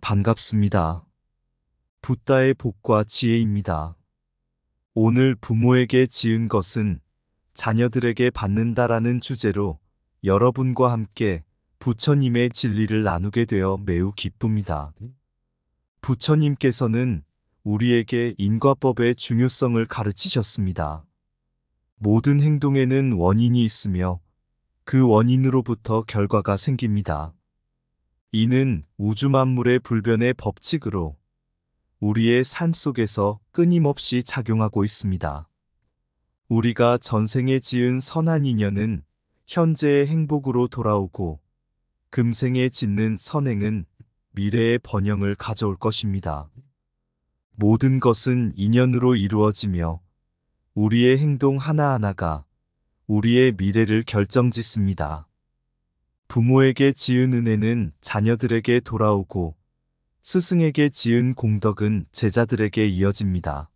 반갑습니다. 붓다의 복과 지혜입니다. 오늘 부모에게 지은 것은 자녀들에게 받는다라는 주제로 여러분과 함께 부처님의 진리를 나누게 되어 매우 기쁩니다. 부처님께서는 우리에게 인과법의 중요성을 가르치셨습니다. 모든 행동에는 원인이 있으며 그 원인으로부터 결과가 생깁니다. 이는 우주 만물의 불변의 법칙으로 우리의 삶 속에서 끊임없이 작용하고 있습니다. 우리가 전생에 지은 선한 인연은 현재의 행복으로 돌아오고 금생에 짓는 선행은 미래의 번영을 가져올 것입니다. 모든 것은 인연으로 이루어지며 우리의 행동 하나하나가 우리의 미래를 결정짓습니다. 부모에게 지은 은혜는 자녀들에게 돌아오고 스승에게 지은 공덕은 제자들에게 이어집니다.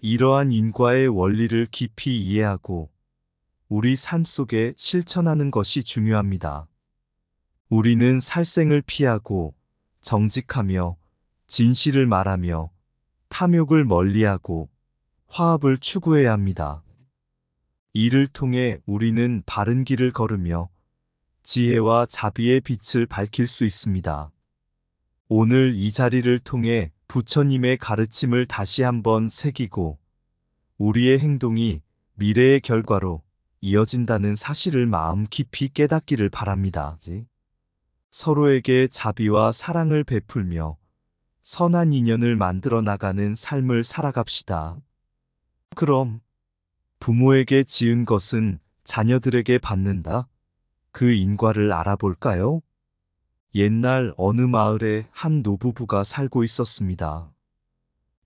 이러한 인과의 원리를 깊이 이해하고 우리 삶 속에 실천하는 것이 중요합니다. 우리는 살생을 피하고 정직하며 진실을 말하며 탐욕을 멀리하고 화합을 추구해야 합니다. 이를 통해 우리는 바른 길을 걸으며 지혜와 자비의 빛을 밝힐 수 있습니다. 오늘 이 자리를 통해 부처님의 가르침을 다시 한번 새기고 우리의 행동이 미래의 결과로 이어진다는 사실을 마음 깊이 깨닫기를 바랍니다. 서로에게 자비와 사랑을 베풀며 선한 인연을 만들어 나가는 삶을 살아갑시다. 그럼 부모에게 지은 것은 자녀들에게 받는다. 그 인과를 알아볼까요? 옛날 어느 마을에 한 노부부가 살고 있었습니다.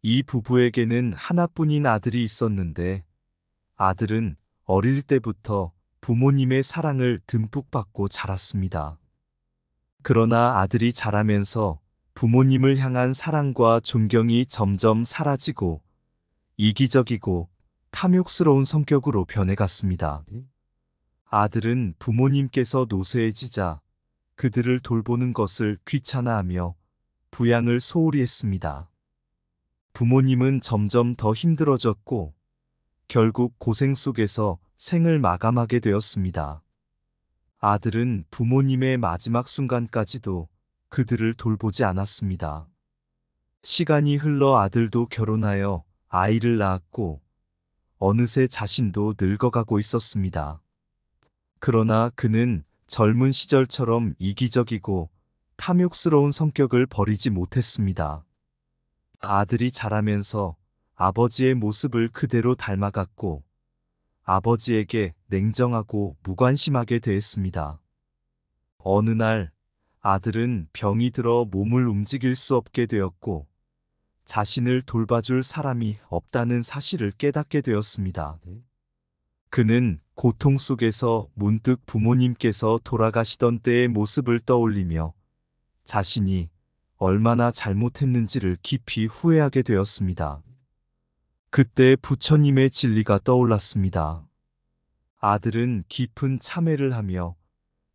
이 부부에게는 하나뿐인 아들이 있었는데 아들은 어릴 때부터 부모님의 사랑을 듬뿍 받고 자랐습니다. 그러나 아들이 자라면서 부모님을 향한 사랑과 존경이 점점 사라지고 이기적이고 탐욕스러운 성격으로 변해갔습니다. 아들은 부모님께서 노쇠해지자 그들을 돌보는 것을 귀찮아하며 부양을 소홀히 했습니다. 부모님은 점점 더 힘들어졌고 결국 고생 속에서 생을 마감하게 되었습니다. 아들은 부모님의 마지막 순간까지도 그들을 돌보지 않았습니다. 시간이 흘러 아들도 결혼하여 아이를 낳았고 어느새 자신도 늙어가고 있었습니다. 그러나 그는 젊은 시절처럼 이기적이고 탐욕스러운 성격을 버리지 못했습니다. 아들이 자라면서 아버지의 모습을 그대로 닮아갔고 아버지에게 냉정하고 무관심하게 대했습니다. 어느 날 아들은 병이 들어 몸을 움직일 수 없게 되었고 자신을 돌봐줄 사람이 없다는 사실을 깨닫게 되었습니다. 그는 고통 속에서 문득 부모님께서 돌아가시던 때의 모습을 떠올리며 자신이 얼마나 잘못했는지를 깊이 후회하게 되었습니다. 그때 부처님의 진리가 떠올랐습니다. 아들은 깊은 참회를 하며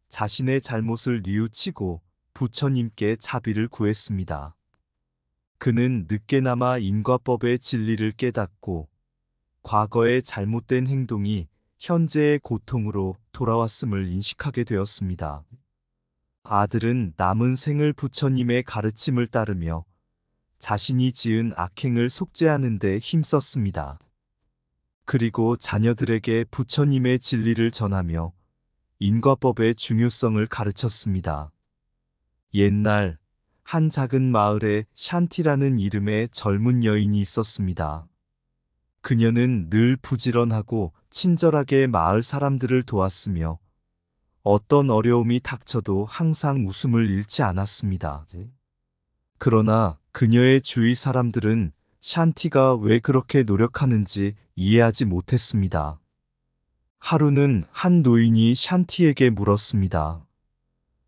자신의 잘못을 뉘우치고 부처님께 자비를 구했습니다. 그는 늦게나마 인과법의 진리를 깨닫고 과거의 잘못된 행동이 현재의 고통으로 돌아왔음을 인식하게 되었습니다. 아들은 남은 생을 부처님의 가르침을 따르며 자신이 지은 악행을 속죄하는 데 힘썼습니다. 그리고 자녀들에게 부처님의 진리를 전하며 인과법의 중요성을 가르쳤습니다. 옛날 한 작은 마을에 샨티라는 이름의 젊은 여인이 있었습니다. 그녀는 늘 부지런하고 친절하게 마을 사람들을 도왔으며 어떤 어려움이 닥쳐도 항상 웃음을 잃지 않았습니다. 그러나 그녀의 주위 사람들은 샨티가 왜 그렇게 노력하는지 이해하지 못했습니다. 하루는 한 노인이 샨티에게 물었습니다.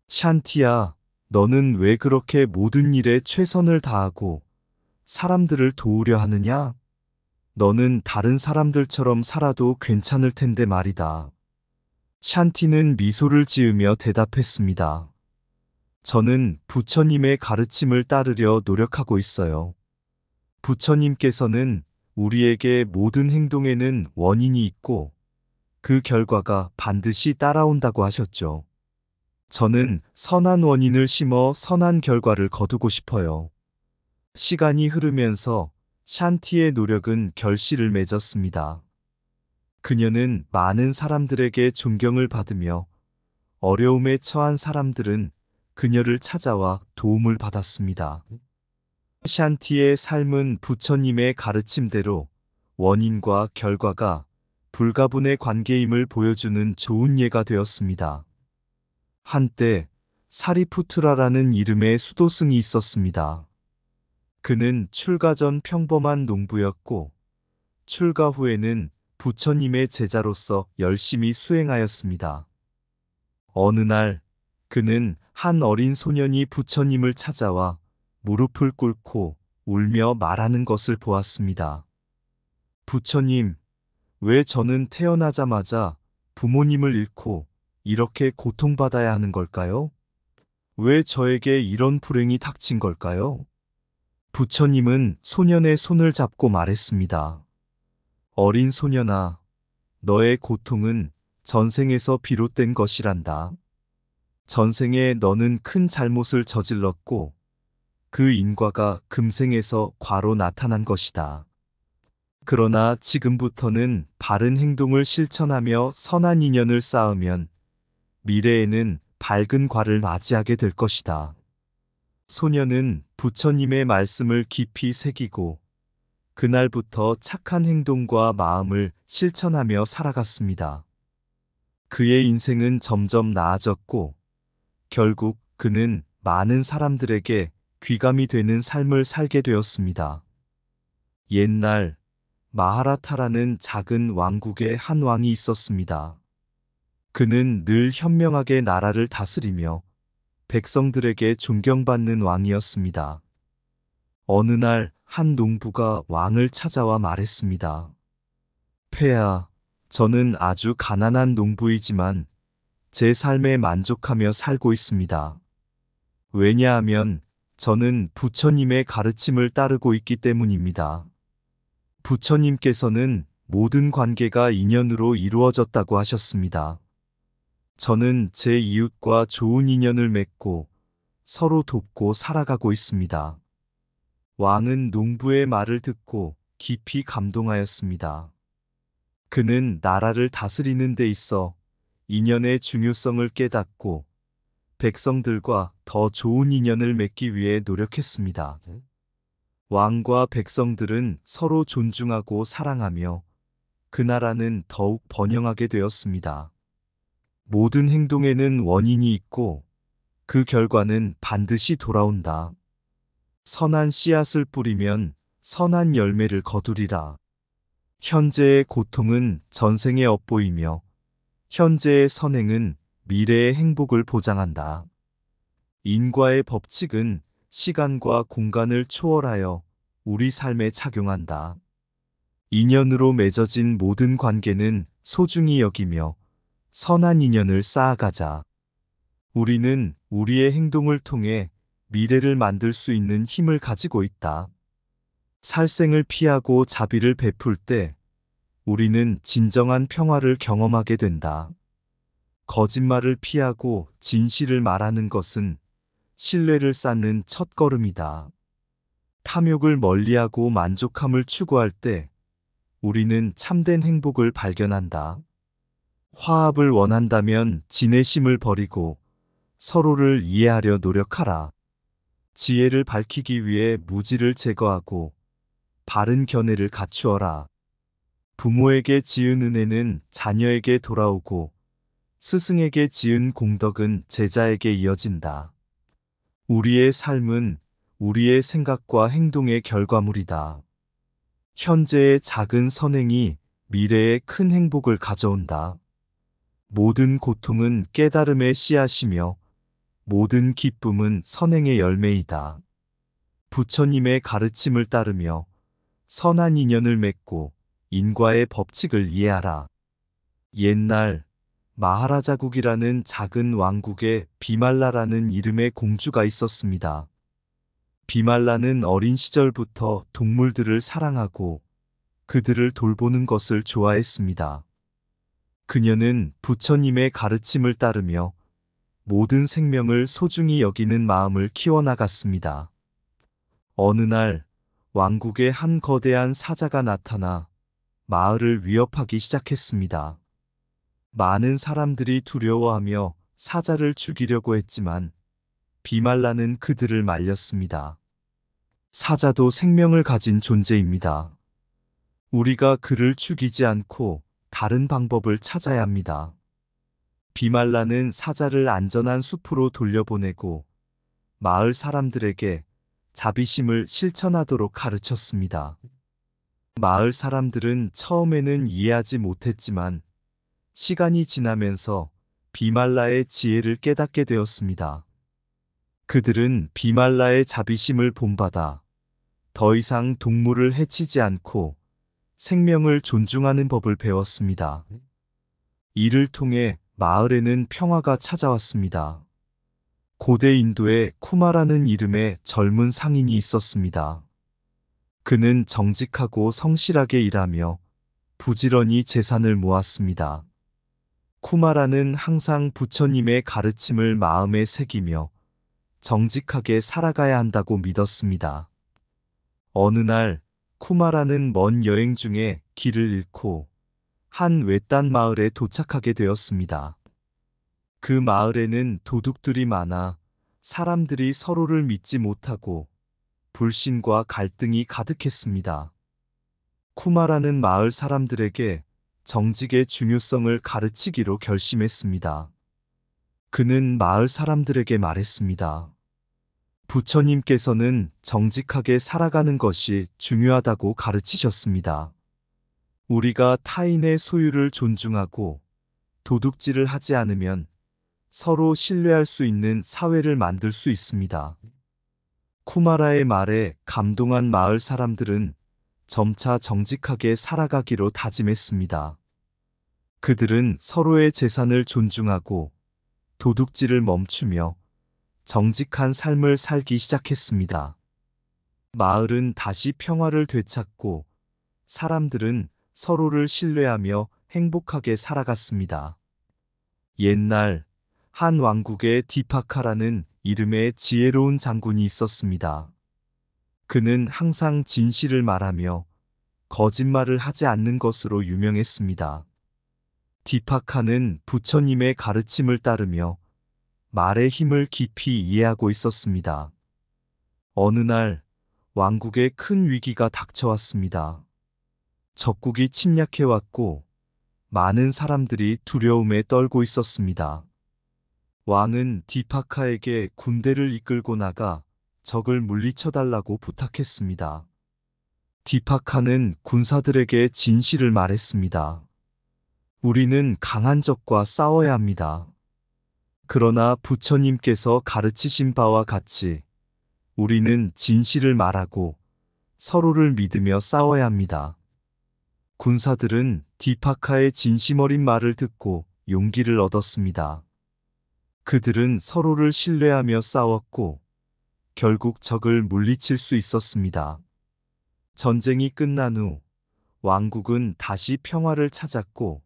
샨티야, 너는 왜 그렇게 모든 일에 최선을 다하고 사람들을 도우려 하느냐? 너는 다른 사람들처럼 살아도 괜찮을 텐데 말이다. 샨티는 미소를 지으며 대답했습니다. 저는 부처님의 가르침을 따르려 노력하고 있어요. 부처님께서는 우리에게 모든 행동에는 원인이 있고 그 결과가 반드시 따라온다고 하셨죠. 저는 선한 원인을 심어 선한 결과를 거두고 싶어요. 시간이 흐르면서 샨티의 노력은 결실을 맺었습니다. 그녀는 많은 사람들에게 존경을 받으며 어려움에 처한 사람들은 그녀를 찾아와 도움을 받았습니다. 샨티의 삶은 부처님의 가르침대로 원인과 결과가 불가분의 관계임을 보여주는 좋은 예가 되었습니다. 한때 사리푸트라라는 이름의 수도승이 있었습니다. 그는 출가 전 평범한 농부였고 출가 후에는 부처님의 제자로서 열심히 수행하였습니다. 어느 날 그는 한 어린 소년이 부처님을 찾아와 무릎을 꿇고 울며 말하는 것을 보았습니다. 부처님, 왜 저는 태어나자마자 부모님을 잃고 이렇게 고통받아야 하는 걸까요? 왜 저에게 이런 불행이 닥친 걸까요? 부처님은 소년의 손을 잡고 말했습니다. 어린 소년아, 너의 고통은 전생에서 비롯된 것이란다. 전생에 너는 큰 잘못을 저질렀고 그 인과가 금생에서 과로 나타난 것이다. 그러나 지금부터는 바른 행동을 실천하며 선한 인연을 쌓으면 미래에는 밝은 과를 맞이하게 될 것이다. 소년은 부처님의 말씀을 깊이 새기고 그날부터 착한 행동과 마음을 실천하며 살아갔습니다. 그의 인생은 점점 나아졌고 결국 그는 많은 사람들에게 귀감이 되는 삶을 살게 되었습니다. 옛날 마하라타라는 작은 왕국에 한 왕이 있었습니다. 그는 늘 현명하게 나라를 다스리며 백성들에게 존경받는 왕이었습니다. 어느 날 한 농부가 왕을 찾아와 말했습니다. 폐하, 저는 아주 가난한 농부이지만 제 삶에 만족하며 살고 있습니다. 왜냐하면 저는 부처님의 가르침을 따르고 있기 때문입니다. 부처님께서는 모든 관계가 인연으로 이루어졌다고 하셨습니다. 저는 제 이웃과 좋은 인연을 맺고 서로 돕고 살아가고 있습니다. 왕은 농부의 말을 듣고 깊이 감동하였습니다. 그는 나라를 다스리는 데 있어 인연의 중요성을 깨닫고 백성들과 더 좋은 인연을 맺기 위해 노력했습니다. 왕과 백성들은 서로 존중하고 사랑하며 그 나라는 더욱 번영하게 되었습니다. 모든 행동에는 원인이 있고 그 결과는 반드시 돌아온다. 선한 씨앗을 뿌리면 선한 열매를 거두리라. 현재의 고통은 전생에 엿보이며 현재의 선행은 미래의 행복을 보장한다. 인과의 법칙은 시간과 공간을 초월하여 우리 삶에 작용한다. 인연으로 맺어진 모든 관계는 소중히 여기며 선한 인연을 쌓아가자. 우리는 우리의 행동을 통해 미래를 만들 수 있는 힘을 가지고 있다. 살생을 피하고 자비를 베풀 때 우리는 진정한 평화를 경험하게 된다. 거짓말을 피하고 진실을 말하는 것은 신뢰를 쌓는 첫걸음이다. 탐욕을 멀리하고 만족함을 추구할 때 우리는 참된 행복을 발견한다. 화합을 원한다면 진의심을 버리고 서로를 이해하려 노력하라. 지혜를 밝히기 위해 무지를 제거하고 바른 견해를 갖추어라. 부모에게 지은 은혜는 자녀에게 돌아오고 스승에게 지은 공덕은 제자에게 이어진다. 우리의 삶은 우리의 생각과 행동의 결과물이다. 현재의 작은 선행이 미래의 큰 행복을 가져온다. 모든 고통은 깨달음의 씨앗이며 모든 기쁨은 선행의 열매이다. 부처님의 가르침을 따르며 선한 인연을 맺고 인과의 법칙을 이해하라. 옛날 마하라자국이라는 작은 왕국에 비말라라는 이름의 공주가 있었습니다. 비말라는 어린 시절부터 동물들을 사랑하고 그들을 돌보는 것을 좋아했습니다. 그녀는 부처님의 가르침을 따르며 모든 생명을 소중히 여기는 마음을 키워나갔습니다. 어느 날 왕국에 한 거대한 사자가 나타나 마을을 위협하기 시작했습니다. 많은 사람들이 두려워하며 사자를 죽이려고 했지만 비말라는 그들을 말렸습니다. 사자도 생명을 가진 존재입니다. 우리가 그를 죽이지 않고 다른 방법을 찾아야 합니다. 비말라는 사자를 안전한 숲으로 돌려보내고 마을 사람들에게 자비심을 실천하도록 가르쳤습니다. 마을 사람들은 처음에는 이해하지 못했지만 시간이 지나면서 비말라의 지혜를 깨닫게 되었습니다. 그들은 비말라의 자비심을 본받아 더 이상 동물을 해치지 않고 생명을 존중하는 법을 배웠습니다. 이를 통해 마을에는 평화가 찾아왔습니다. 고대 인도에 쿠마라는 이름의 젊은 상인이 있었습니다. 그는 정직하고 성실하게 일하며 부지런히 재산을 모았습니다. 쿠마라는 항상 부처님의 가르침을 마음에 새기며 정직하게 살아가야 한다고 믿었습니다. 어느 날 쿠마라는 먼 여행 중에 길을 잃고 한 외딴 마을에 도착하게 되었습니다. 그 마을에는 도둑들이 많아 사람들이 서로를 믿지 못하고 불신과 갈등이 가득했습니다. 쿠마라는 마을 사람들에게 정직의 중요성을 가르치기로 결심했습니다. 그는 마을 사람들에게 말했습니다. 부처님께서는 정직하게 살아가는 것이 중요하다고 가르치셨습니다. 우리가 타인의 소유를 존중하고 도둑질을 하지 않으면 서로 신뢰할 수 있는 사회를 만들 수 있습니다. 쿠마라의 말에 감동한 마을 사람들은 점차 정직하게 살아가기로 다짐했습니다. 그들은 서로의 재산을 존중하고 도둑질을 멈추며 정직한 삶을 살기 시작했습니다. 마을은 다시 평화를 되찾고 사람들은 서로를 신뢰하며 행복하게 살아갔습니다. 옛날 한 왕국에 디파카라는 이름의 지혜로운 장군이 있었습니다. 그는 항상 진실을 말하며 거짓말을 하지 않는 것으로 유명했습니다. 디파카는 부처님의 가르침을 따르며 말의 힘을 깊이 이해하고 있었습니다. 어느 날 왕국에 큰 위기가 닥쳐왔습니다. 적국이 침략해왔고 많은 사람들이 두려움에 떨고 있었습니다. 왕은 디파카에게 군대를 이끌고 나가 적을 물리쳐달라고 부탁했습니다. 디파카는 군사들에게 진실을 말했습니다. 우리는 강한 적과 싸워야 합니다. 그러나 부처님께서 가르치신 바와 같이 우리는 진실을 말하고 서로를 믿으며 싸워야 합니다. 군사들은 디파카의 진심 어린 말을 듣고 용기를 얻었습니다. 그들은 서로를 신뢰하며 싸웠고 결국 적을 물리칠 수 있었습니다. 전쟁이 끝난 후 왕국은 다시 평화를 찾았고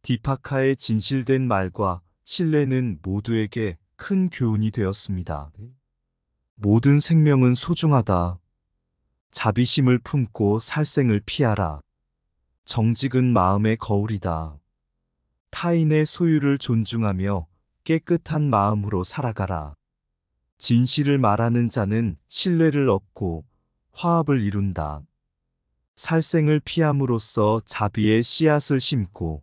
디파카의 진실된 말과 신뢰는 모두에게 큰 교훈이 되었습니다. 모든 생명은 소중하다. 자비심을 품고 살생을 피하라. 정직은 마음의 거울이다. 타인의 소유를 존중하며 깨끗한 마음으로 살아가라. 진실을 말하는 자는 신뢰를 얻고 화합을 이룬다. 살생을 피함으로써 자비의 씨앗을 심고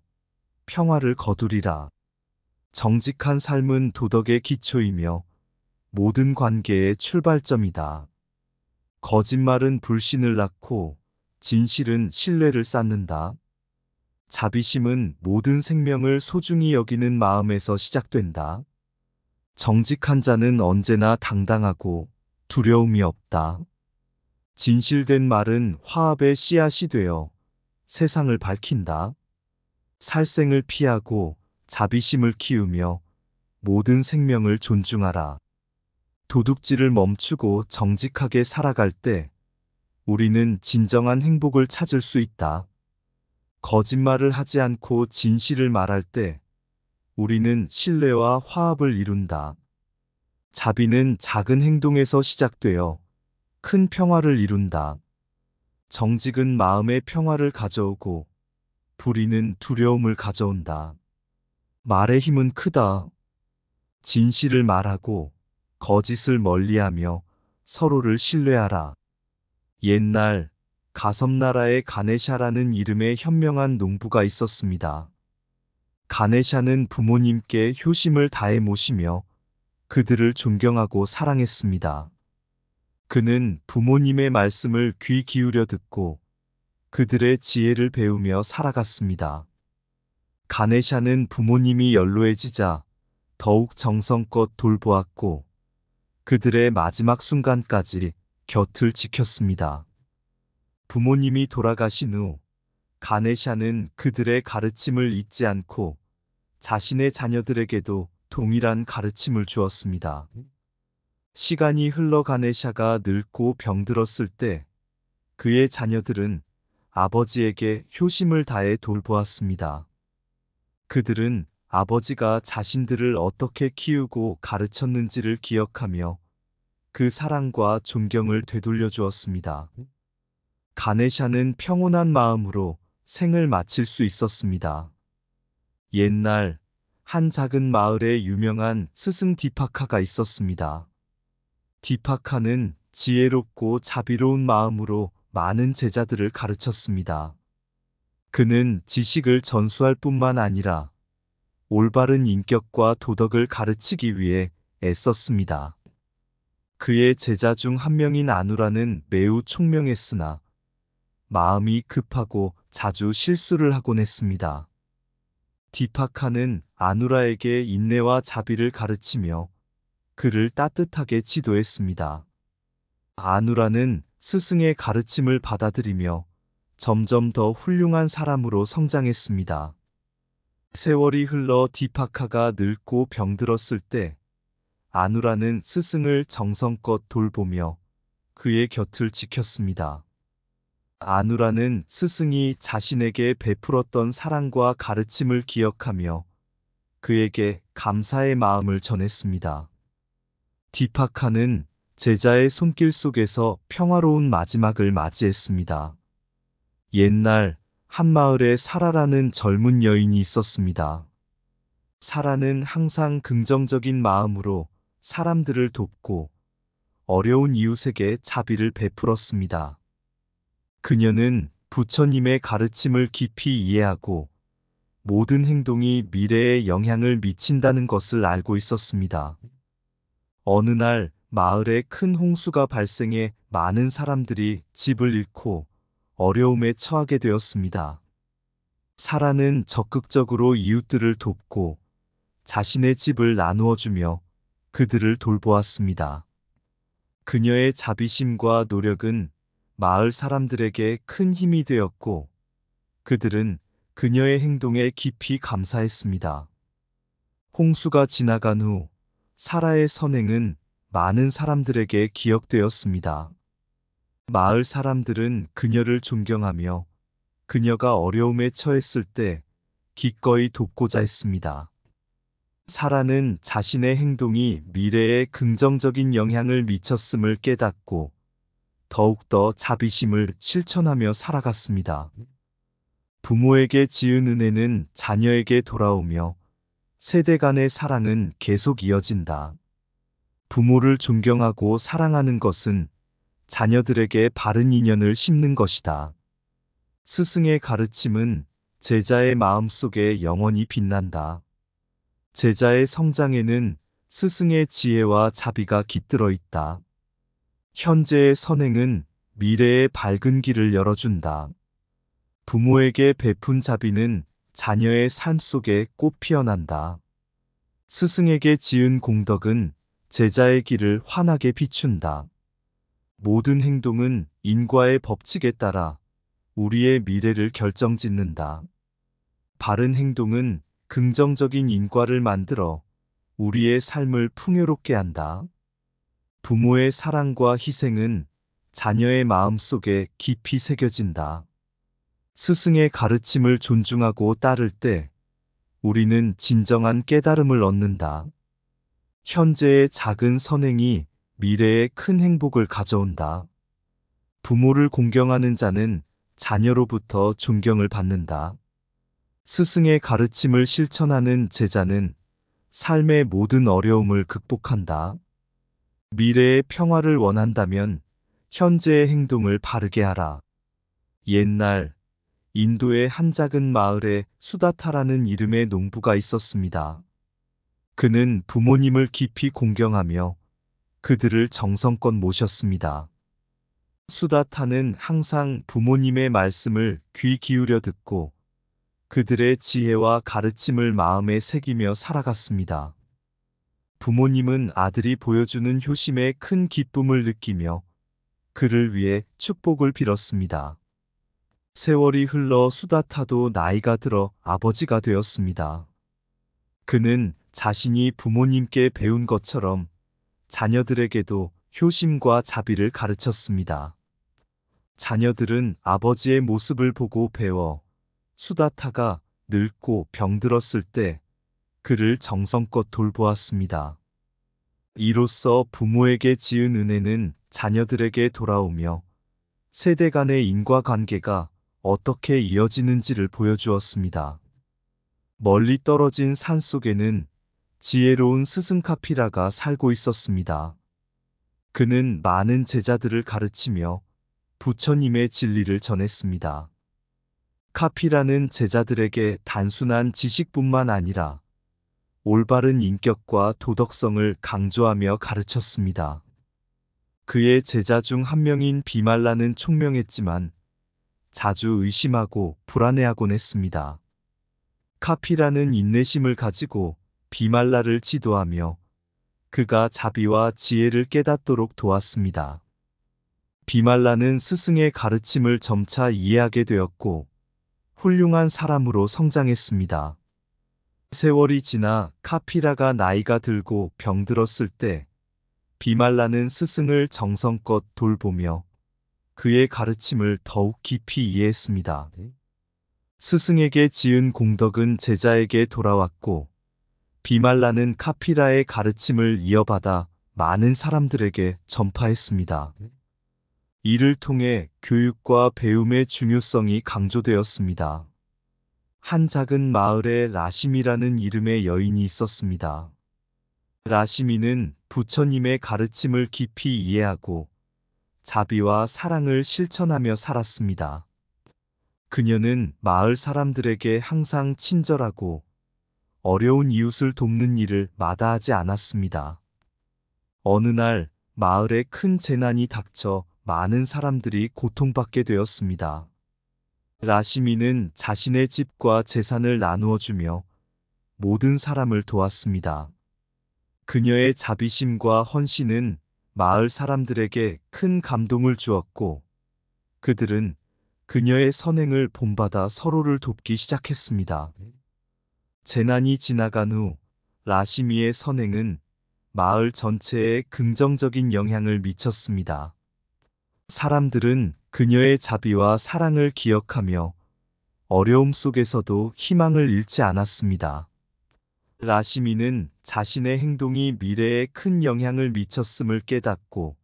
평화를 거두리라. 정직한 삶은 도덕의 기초이며 모든 관계의 출발점이다. 거짓말은 불신을 낳고 진실은 신뢰를 쌓는다. 자비심은 모든 생명을 소중히 여기는 마음에서 시작된다. 정직한 자는 언제나 당당하고 두려움이 없다. 진실된 말은 화합의 씨앗이 되어 세상을 밝힌다. 살생을 피하고 자비심을 키우며 모든 생명을 존중하라. 도둑질을 멈추고 정직하게 살아갈 때 우리는 진정한 행복을 찾을 수 있다. 거짓말을 하지 않고 진실을 말할 때 우리는 신뢰와 화합을 이룬다. 자비는 작은 행동에서 시작되어 큰 평화를 이룬다. 정직은 마음의 평화를 가져오고 불의는 두려움을 가져온다. 말의 힘은 크다. 진실을 말하고 거짓을 멀리하며 서로를 신뢰하라. 옛날 가섬나라에 가네샤라는 이름의 현명한 농부가 있었습니다. 가네샤는 부모님께 효심을 다해 모시며 그들을 존경하고 사랑했습니다. 그는 부모님의 말씀을 귀 기울여 듣고 그들의 지혜를 배우며 살아갔습니다. 가네샤는 부모님이 연로해지자 더욱 정성껏 돌보았고 그들의 마지막 순간까지 곁을 지켰습니다. 부모님이 돌아가신 후 가네샤는 그들의 가르침을 잊지 않고 자신의 자녀들에게도 동일한 가르침을 주었습니다. 시간이 흘러 가네샤가 늙고 병들었을 때 그의 자녀들은 아버지에게 효심을 다해 돌보았습니다. 그들은 아버지가 자신들을 어떻게 키우고 가르쳤는지를 기억하며 그 사랑과 존경을 되돌려 주었습니다. 가네샤는 평온한 마음으로 생을 마칠 수 있었습니다. 옛날 한 작은 마을에 유명한 스승 디파카가 있었습니다. 디파카는 지혜롭고 자비로운 마음으로 많은 제자들을 가르쳤습니다. 그는 지식을 전수할 뿐만 아니라 올바른 인격과 도덕을 가르치기 위해 애썼습니다. 그의 제자 중 한 명인 아누라는 매우 총명했으나 마음이 급하고 자주 실수를 하곤 했습니다. 디파카는 아누라에게 인내와 자비를 가르치며 그를 따뜻하게 지도했습니다. 아누라는 스승의 가르침을 받아들이며 점점 더 훌륭한 사람으로 성장했습니다. 세월이 흘러 디파카가 늙고 병들었을 때 아누라는 스승을 정성껏 돌보며 그의 곁을 지켰습니다. 아누라는 스승이 자신에게 베풀었던 사랑과 가르침을 기억하며 그에게 감사의 마음을 전했습니다. 디파카는 제자의 손길 속에서 평화로운 마지막을 맞이했습니다. 옛날 한 마을에 사라라는 젊은 여인이 있었습니다. 사라는 항상 긍정적인 마음으로 사람들을 돕고 어려운 이웃에게 자비를 베풀었습니다. 그녀는 부처님의 가르침을 깊이 이해하고 모든 행동이 미래에 영향을 미친다는 것을 알고 있었습니다. 어느 날 마을에 큰 홍수가 발생해 많은 사람들이 집을 잃고 어려움에 처하게 되었습니다. 사라는 적극적으로 이웃들을 돕고 자신의 집을 나누어 주며 그들을 돌보았습니다. 그녀의 자비심과 노력은 마을 사람들에게 큰 힘이 되었고 그들은 그녀의 행동에 깊이 감사했습니다. 홍수가 지나간 후 사라의 선행은 많은 사람들에게 기억되었습니다. 마을 사람들은 그녀를 존경하며 그녀가 어려움에 처했을 때 기꺼이 돕고자 했습니다. 사라는 자신의 행동이 미래에 긍정적인 영향을 미쳤음을 깨닫고 더욱더 자비심을 실천하며 살아갔습니다. 부모에게 지은 은혜는 자녀에게 돌아오며 세대 간의 사랑은 계속 이어진다. 부모를 존경하고 사랑하는 것은 자녀들에게 바른 인연을 심는 것이다. 스승의 가르침은 제자의 마음속에 영원히 빛난다. 제자의 성장에는 스승의 지혜와 자비가 깃들어 있다. 현재의 선행은 미래의 밝은 길을 열어준다. 부모에게 베푼 자비는 자녀의 삶 속에 꽃 피어난다. 스승에게 지은 공덕은 제자의 길을 환하게 비춘다. 모든 행동은 인과의 법칙에 따라 우리의 미래를 결정짓는다. 바른 행동은 긍정적인 인과를 만들어 우리의 삶을 풍요롭게 한다. 부모의 사랑과 희생은 자녀의 마음 속에 깊이 새겨진다. 스승의 가르침을 존중하고 따를 때 우리는 진정한 깨달음을 얻는다. 현재의 작은 선행이 미래에 큰 행복을 가져온다. 부모를 공경하는 자는 자녀로부터 존경을 받는다. 스승의 가르침을 실천하는 제자는 삶의 모든 어려움을 극복한다. 미래의 평화를 원한다면 현재의 행동을 바르게 하라. 옛날 인도의 한 작은 마을에 수다타라는 이름의 농부가 있었습니다. 그는 부모님을 깊이 공경하며 그들을 정성껏 모셨습니다. 수다타는 항상 부모님의 말씀을 귀 기울여 듣고 그들의 지혜와 가르침을 마음에 새기며 살아갔습니다. 부모님은 아들이 보여주는 효심에 큰 기쁨을 느끼며 그를 위해 축복을 빌었습니다. 세월이 흘러 수다타도 나이가 들어 아버지가 되었습니다. 그는 자신이 부모님께 배운 것처럼 자녀들에게도 효심과 자비를 가르쳤습니다. 자녀들은 아버지의 모습을 보고 배워 수다타가 늙고 병들었을 때 그를 정성껏 돌보았습니다. 이로써 부모에게 지은 은혜는 자녀들에게 돌아오며 세대 간의 인과관계가 어떻게 이어지는지를 보여주었습니다. 멀리 떨어진 산 속에는 지혜로운 스승 카피라가 살고 있었습니다. 그는 많은 제자들을 가르치며 부처님의 진리를 전했습니다. 카피라는 제자들에게 단순한 지식뿐만 아니라 올바른 인격과 도덕성을 강조하며 가르쳤습니다. 그의 제자 중 한 명인 비말라는 총명했지만 자주 의심하고 불안해하곤 했습니다. 카피라는 인내심을 가지고 비말라를 지도하며 그가 자비와 지혜를 깨닫도록 도왔습니다. 비말라는 스승의 가르침을 점차 이해하게 되었고 훌륭한 사람으로 성장했습니다. 세월이 지나 카피라가 나이가 들고 병들었을 때 비말라는 스승을 정성껏 돌보며 그의 가르침을 더욱 깊이 이해했습니다. 스승에게 지은 공덕은 제자에게 돌아왔고 비말라는 카피라의 가르침을 이어받아 많은 사람들에게 전파했습니다. 이를 통해 교육과 배움의 중요성이 강조되었습니다. 한 작은 마을에 라시미라는 이름의 여인이 있었습니다. 라시미는 부처님의 가르침을 깊이 이해하고 자비와 사랑을 실천하며 살았습니다. 그녀는 마을 사람들에게 항상 친절하고 어려운 이웃을 돕는 일을 마다하지 않았습니다. 어느 날 마을에 큰 재난이 닥쳐 많은 사람들이 고통받게 되었습니다. 라시미는 자신의 집과 재산을 나누어 주며 모든 사람을 도왔습니다. 그녀의 자비심과 헌신은 마을 사람들에게 큰 감동을 주었고 그들은 그녀의 선행을 본받아 서로를 돕기 시작했습니다. 재난이 지나간 후 라시미의 선행은 마을 전체에 긍정적인 영향을 미쳤습니다. 사람들은 그녀의 자비와 사랑을 기억하며 어려움 속에서도 희망을 잃지 않았습니다. 라시미는 자신의 행동이 미래에 큰 영향을 미쳤음을 깨닫고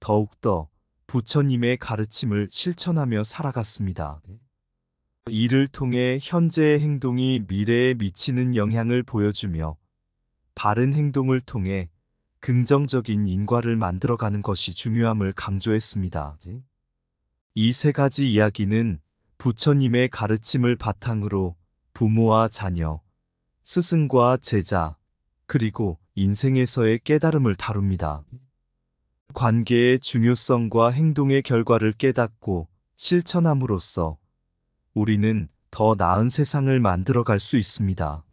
더욱더 부처님의 가르침을 실천하며 살아갔습니다. 이를 통해 현재의 행동이 미래에 미치는 영향을 보여주며 바른 행동을 통해 긍정적인 인과를 만들어가는 것이 중요함을 강조했습니다. 이 세 가지 이야기는 부처님의 가르침을 바탕으로 부모와 자녀, 스승과 제자, 그리고 인생에서의 깨달음을 다룹니다. 관계의 중요성과 행동의 결과를 깨닫고 실천함으로써 우리는 더 나은 세상을 만들어갈 수 있습니다.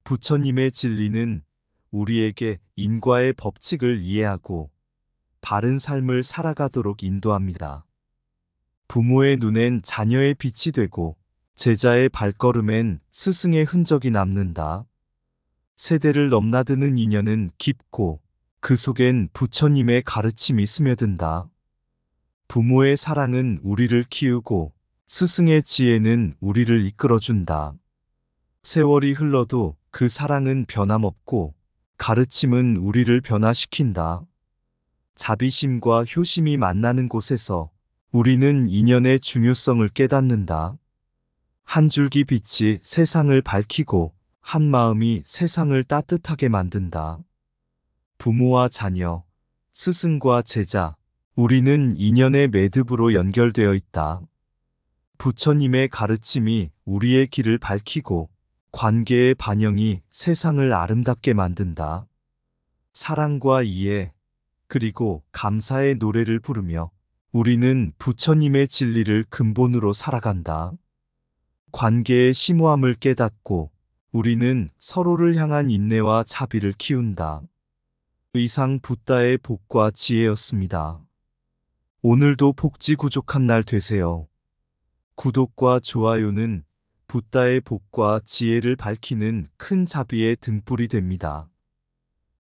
부처님의 진리는 우리에게 인과의 법칙을 이해하고 바른 삶을 살아가도록 인도합니다. 부모의 눈엔 자녀의 빛이 되고 제자의 발걸음엔 스승의 흔적이 남는다. 세대를 넘나드는 인연은 깊고 그 속엔 부처님의 가르침이 스며든다. 부모의 사랑은 우리를 키우고 스승의 지혜는 우리를 이끌어준다. 세월이 흘러도 그 사랑은 변함없고 가르침은 우리를 변화시킨다. 자비심과 효심이 만나는 곳에서 우리는 인연의 중요성을 깨닫는다. 한 줄기 빛이 세상을 밝히고 한 마음이 세상을 따뜻하게 만든다. 부모와 자녀, 스승과 제자, 우리는 인연의 매듭으로 연결되어 있다. 부처님의 가르침이 우리의 길을 밝히고 관계의 반영이 세상을 아름답게 만든다. 사랑과 이해, 그리고 감사의 노래를 부르며 우리는 부처님의 진리를 근본으로 살아간다. 관계의 심오함을 깨닫고 우리는 서로를 향한 인내와 자비를 키운다. 이상 붓다의 복과 지혜였습니다. 오늘도 복지구족한 날 되세요. 구독과 좋아요는 붓다의 복과 지혜를 밝히는 큰 자비의 등불이 됩니다.